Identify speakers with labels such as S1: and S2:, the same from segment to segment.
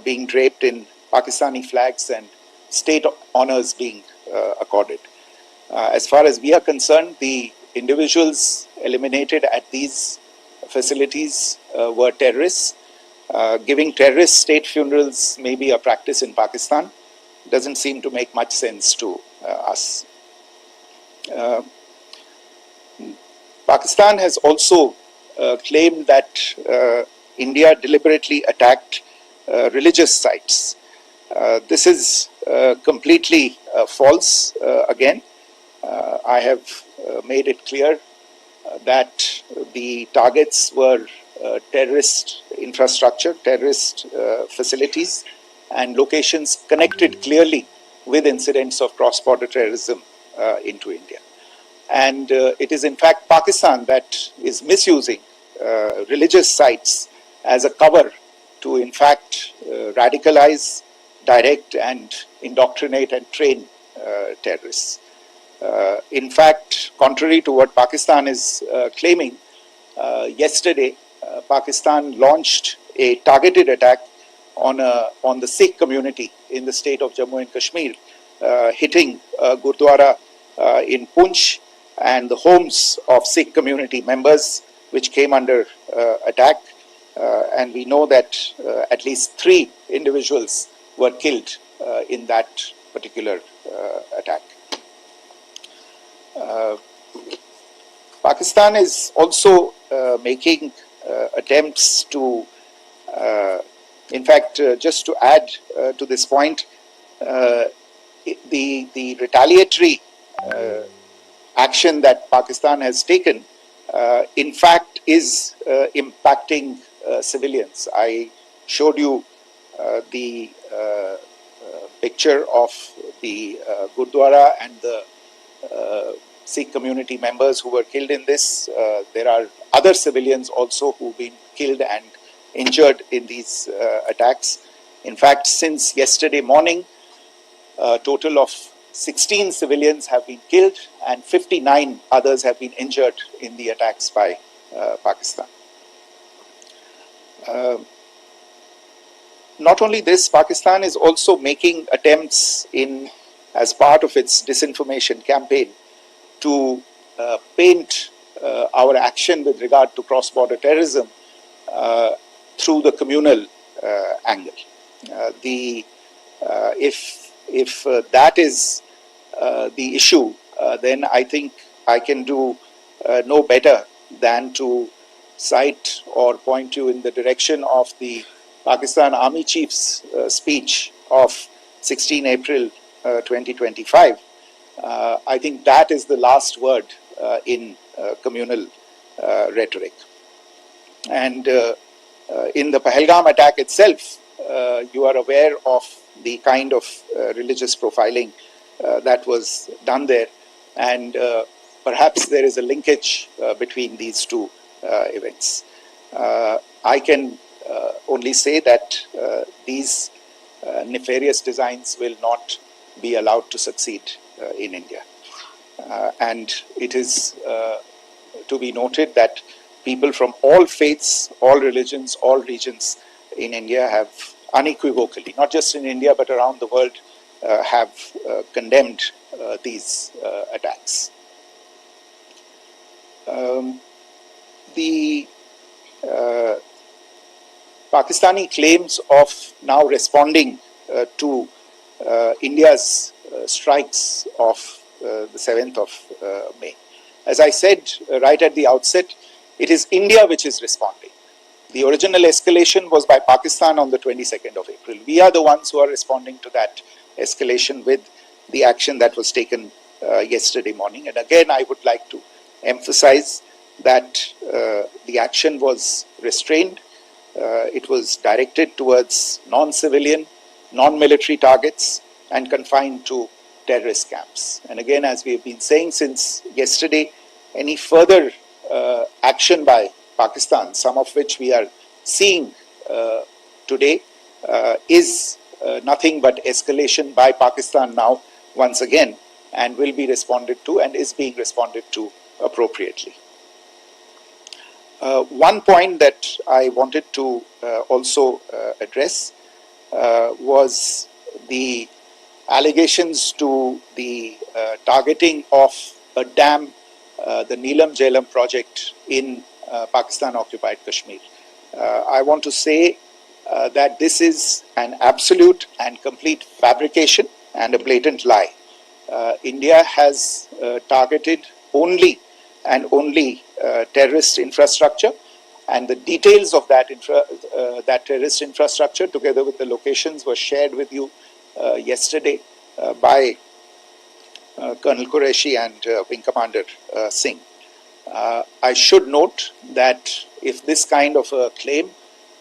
S1: being draped in Pakistani flags and state honors being accorded. As far as we are concerned, the individuals eliminated at these facilities were terrorists. Giving terrorist state funerals may be a practice in Pakistan. Doesn't seem to make much sense to us. Pakistan has also claimed that India deliberately attacked religious sites. This is completely false again. I have made it clear that the targets were terrorist infrastructure, terrorist facilities, and locations connected clearly with incidents of cross-border terrorism into India. And it is in fact Pakistan that is misusing religious sites as a cover to in fact radicalize, direct and indoctrinate and train terrorists. In fact, contrary to what Pakistan is claiming, yesterday Pakistan launched a targeted attack on the Sikh community in the state of Jammu and Kashmir, hitting Gurdwara in Poonch and the homes of Sikh community members, which came under attack. And we know that at least 3 individuals were killed in that particular attack. Pakistan is also making attempts to, in fact, just to add to this point, the retaliatory action that Pakistan has taken, in fact, is impacting civilians. I showed you the picture of the Gurdwara and the Sikh community members who were killed in this. There are other civilians also who've been killed and injured in these attacks. In fact, since yesterday morning, a total of 16 civilians have been killed and 59 others have been injured in the attacks by Pakistan. Not only this, Pakistan is also making attempts as part of its disinformation campaign to paint our action with regard to cross-border terrorism through the communal angle. If that is the issue, then I think I can do no better than to cite or point you in the direction of the Pakistan Army Chief's speech of 16 April 2025. I think that is the last word in communal rhetoric. And in the Pahalgam attack itself, you are aware of the kind of religious profiling that was done there, and perhaps there is a linkage between these two events. I can only say that these nefarious designs will not be allowed to succeed in India. And it is to be noted that people from all faiths, all religions, all regions in India have unequivocally, not just in India but around the world, have condemned these attacks. The Pakistani claims of now responding to India's strikes of the 7th of May. As I said right at the outset, it is India which is responding. The original escalation was by Pakistan on the 22nd of April. We are the ones who are responding to that escalation with the action that was taken yesterday morning. And again, I would like to emphasize that the action was restrained. It was directed towards non-civilian, non-military targets and confined to terrorist camps. And again, as we have been saying since yesterday, any further action by Pakistan, some of which we are seeing today, is nothing but escalation by Pakistan now once again, and will be responded to and is being responded to appropriately. One point that I wanted to also address was the allegations to the targeting of a dam, the Neelam Jhelum project in Pakistan-occupied Kashmir. I want to say that this is an absolute and complete fabrication and a blatant lie. India has targeted only and only terrorist infrastructure, and the details of that terrorist infrastructure, together with the locations, were shared with you yesterday by Colonel Qureshi and Wing Commander Singh. I should note that if this kind of a claim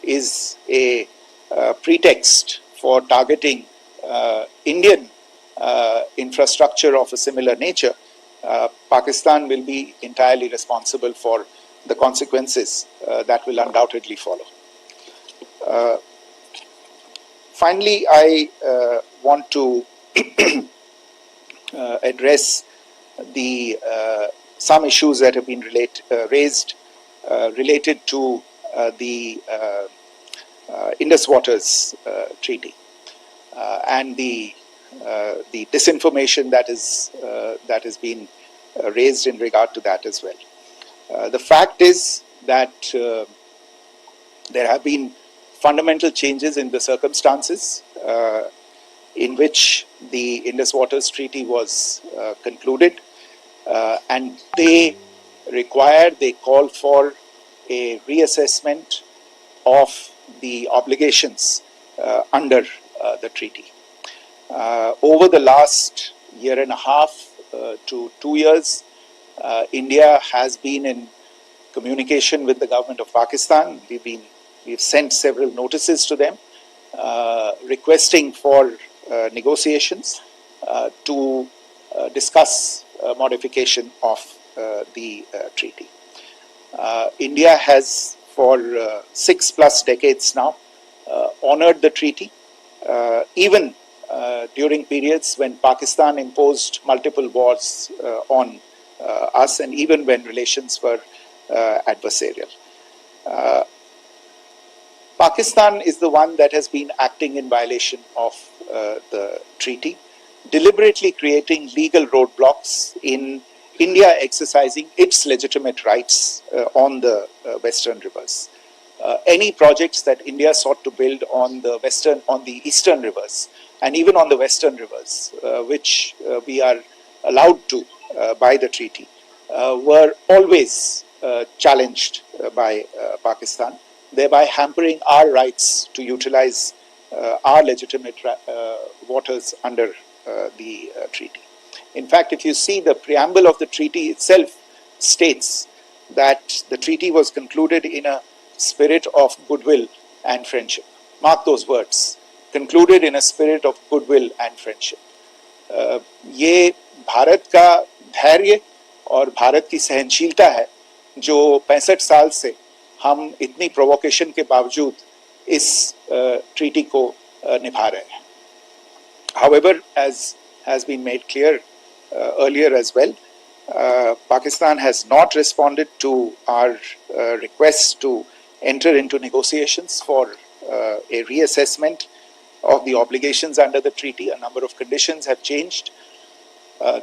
S1: is a pretext for targeting Indian infrastructure of a similar nature, Pakistan will be entirely responsible for the consequences that will undoubtedly follow. Finally, I want to address the some issues that have been raised related to the Indus Waters Treaty and the disinformation that has been raised in regard to that as well. The fact is that there have been fundamental changes in the circumstances in which the Indus Waters Treaty was concluded, and they call for a reassessment of the obligations under the treaty. Over the last year and a half to 2 years, India has been in communication with the government of Pakistan. We've sent several notices to them requesting for negotiations to discuss modification of the treaty. India has for 6+ decades now honored the treaty, even during periods when Pakistan imposed multiple wars on us, and even when relations were adversarial. Pakistan is the one that has been acting in violation of the treaty, deliberately creating legal roadblocks in India exercising its legitimate rights on the western rivers. Any projects that India sought to build on the eastern rivers, and even on the western rivers, which we are allowed to by the treaty, were always challenged by Pakistan, thereby hampering our rights to utilize our legitimate waters under the treaty. In fact, if you see, the preamble of the treaty itself states that the treaty was concluded in a spirit of goodwill and friendship. Mark those words, concluded in a spirit of goodwill and friendship. ये भारत का धैर्य और भारत की सहनशीलता है जो 65 साल से हम इतनी प्रोवोकेशन के बावजूद इस ट्रीटी को निभा रहे हैं. However, as has been made clear earlier as well, Pakistan has not responded to our request to enter into negotiations for a reassessment of the obligations under the treaty. A number of conditions have changed.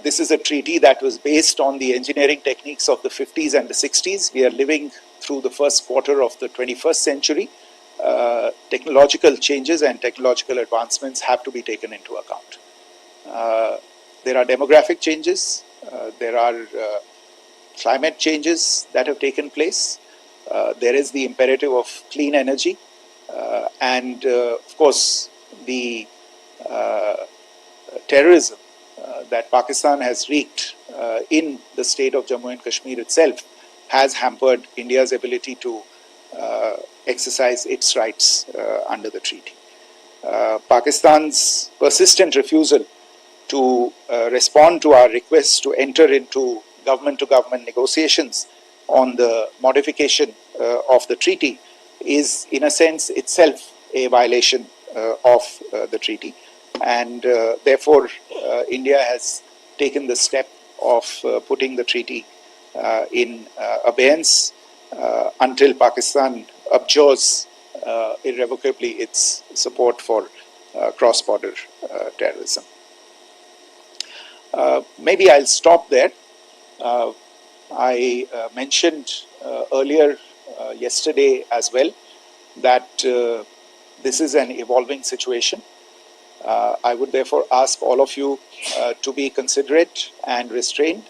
S1: This is a treaty that was based on the engineering techniques of the 50s and the 60s. We are living through the first quarter of the 21st century. Technological changes and technological advancements have to be taken into account. There are demographic changes, there are climate changes that have taken place, there is the imperative of clean energy, and of course the terrorism that Pakistan has wreaked in the state of Jammu and Kashmir itself has hampered India's ability to exercise its rights under the treaty. Pakistan's persistent refusal to respond to our requests to enter into government-to-government negotiations on the modification of the treaty is, in a sense, itself a violation of the treaty. And therefore, India has taken the step of putting the treaty in abeyance until Pakistan abjures irrevocably its support for cross-border terrorism. Maybe I'll stop there. I mentioned earlier yesterday as well that this is an evolving situation. I would therefore ask all of you to be considerate and restrained.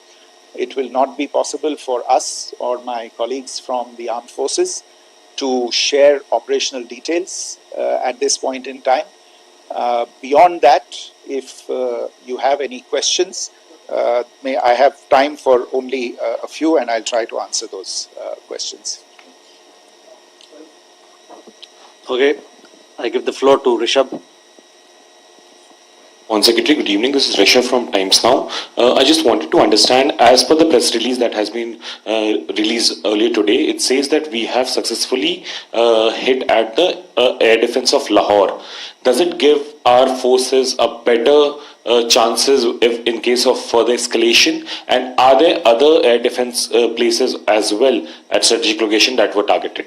S1: It will not be possible for us or my colleagues from the armed forces to share operational details at this point in time. Beyond that, if you have any questions, may I have time for only a few, and I'll try to answer those questions.
S2: Okay, I give the floor to Rishabh.
S3: On Secretary, good evening. This is Rishabh from Times Now. I just wanted to understand, as per the press release that has been released earlier today, it says that we have successfully hit at the air defense of Lahore. Does it give our forces a better chances if in case of further escalation? And are there other air defense places as well at strategic location that were targeted?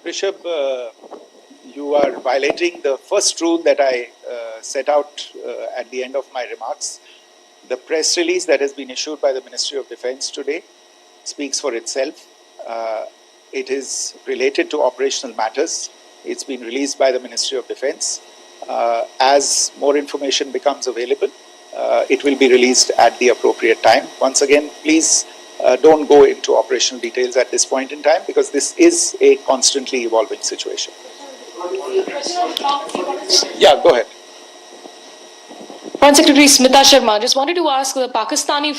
S1: Rishabh, you are violating the first rule that I set out at the end of my remarks. The press release that has been issued by the Ministry of Defence today speaks for itself. It is related to operational matters. It's been released by the Ministry of Defence. As more information becomes available, it will be released at the appropriate time. Once again, please don't go into operational details at this point in time, because this is a constantly evolving situation. Yeah, go ahead.
S4: Foreign Secretary Smita Sharma, just wanted to ask, the Pakistani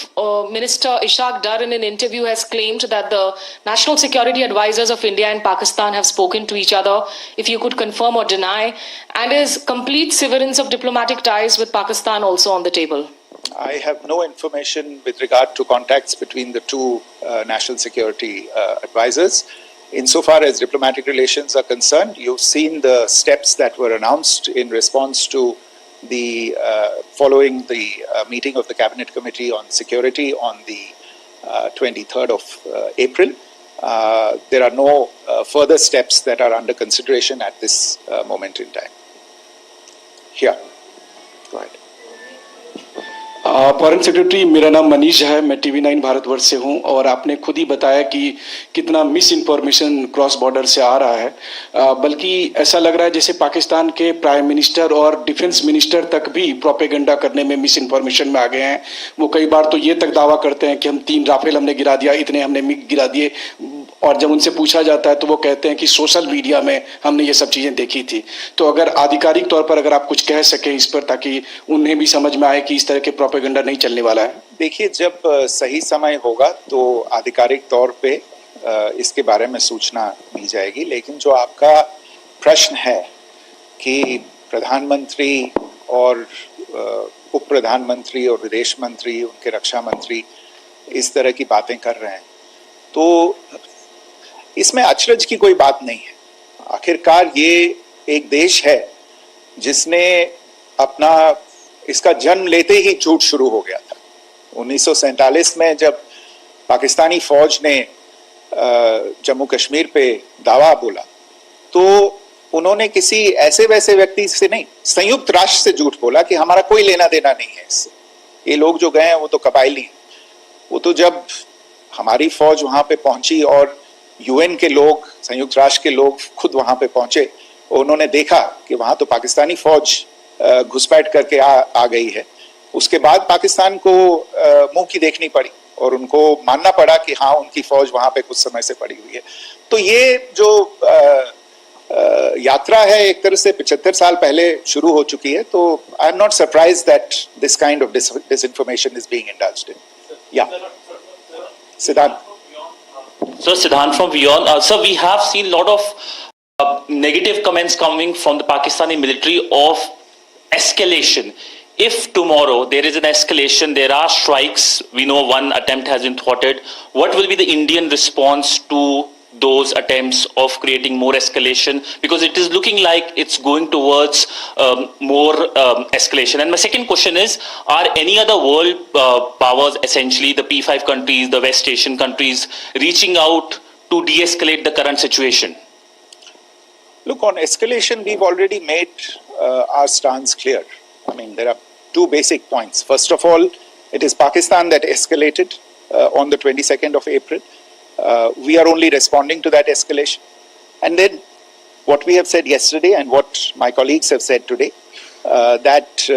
S4: Minister Ishaq Dar in an interview has claimed that the national security advisors of India and Pakistan have spoken to each other, if you could confirm or deny, and is complete severance of diplomatic ties with Pakistan also on the table?
S1: I have no information with regard to contacts between the two national security advisors. Insofar as diplomatic relations are concerned, you've seen the steps that were announced in response to the following the meeting of the Cabinet Committee on Security on the 23rd of April. There are no further steps that are under consideration at this moment in time. Here, go ahead.
S5: Foreign secretary, मेरा नाम मनीष है, मैं TV9 Bharatvarsh से हूं, और आपने खुद ही बताया कि कितना मिस इन्फॉर्मेशन क्रॉस बॉर्डर से आ रहा है, बल्कि ऐसा लग रहा है जैसे पाकिस्तान के प्राइम मिनिस्टर और डिफेंस मिनिस्टर तक भी प्रोपेगेंडा करने में मिस इन्फॉर्मेशन में आ गए हैं। वो कई बार तो ये तक दावा करते हैं कि हम 3 राफेल हमने गिरा दिया, इतने हमने मिग गिरा दिए, और जब उनसे पूछा जाता है तो वो कहते हैं कि सोशल मीडिया में हमने ये सब चीज़ें देखी थी। तो अगर आधिकारिक तौर पर अगर आप कुछ कह सकें इस पर, ताकि उन्हें भी समझ में आए कि इस तरह के प्रोपेगेंडा नहीं चलने वाला है।
S1: देखिए, जब सही समय होगा तो आधिकारिक तौर पे इसके बारे में सूचना दी जाएगी, लेकिन जो आपका प्रश्न है कि प्रधानमंत्री और उप प्रधानमंत्री और विदेश मंत्री, उनके रक्षा मंत्री इस तरह की बातें कर रहे हैं, तो इसमें अचरज की कोई बात नहीं है। आखिरकार ये एक देश है जिसने अपना इसका जन्म लेते ही झूठ शुरू हो गया था। 1947 में जब पाकिस्तानी फौज ने जम्मू कश्मीर पे दावा बोला, तो उन्होंने किसी ऐसे वैसे व्यक्ति से नहीं, संयुक्त राष्ट्र से झूठ बोला कि हमारा कोई लेना देना नहीं है इससे, ये लोग जो गए हैं वो तो कबायली हैं। वो तो जब हमारी फौज वहां पे पहुंची और यूएन के लोग, संयुक्त राष्ट्र के लोग खुद वहां पे पहुंचे, उन्होंने देखा कि वहां तो पाकिस्तानी फौज घुसपैठ करके आ गई है, उसके बाद पाकिस्तान को मुंह की देखनी पड़ी और उनको मानना पड़ा कि हाँ, उनकी फौज वहां पे कुछ समय से पड़ी हुई है। तो ये जो यात्रा है एक तरह से 75 साल पहले शुरू हो चुकी है, तो I am not surprised that this kind of disinformation is being indulged in. Yeah. Siddhant.
S2: So Siddhant from Beyond. Sir, we have seen a lot of negative comments coming from the Pakistani military of escalation. If tomorrow there is an escalation, there are strikes, we know one attempt has been thwarted, what will be the Indian response to those attempts of creating more escalation? Because it is looking like it's going towards more escalation. And my second question is, are any other world powers, essentially the P5 countries, the West Asian countries, reaching out to de-escalate the current situation?
S1: Look, on escalation, we've already made our stance clear. I mean, there are two basic points. First of all, it is Pakistan that escalated on the 22nd of April. We are only responding to that escalation. And then what we have said yesterday and what my colleagues have said today, that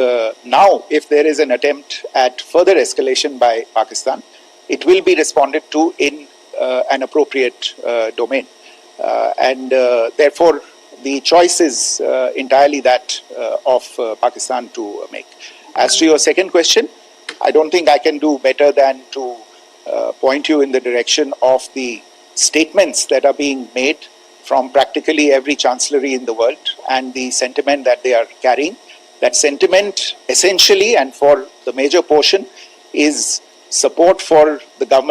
S1: now if there is an attempt at further escalation by Pakistan, it will be responded to in an appropriate domain. And therefore, the choice is entirely that of Pakistan to make. As to your second question, I don't think I can do better than to point you in the direction of the statements that are being made from practically every chancellery in the world and the sentiment that they are carrying. That sentiment essentially and for the major portion is support for the government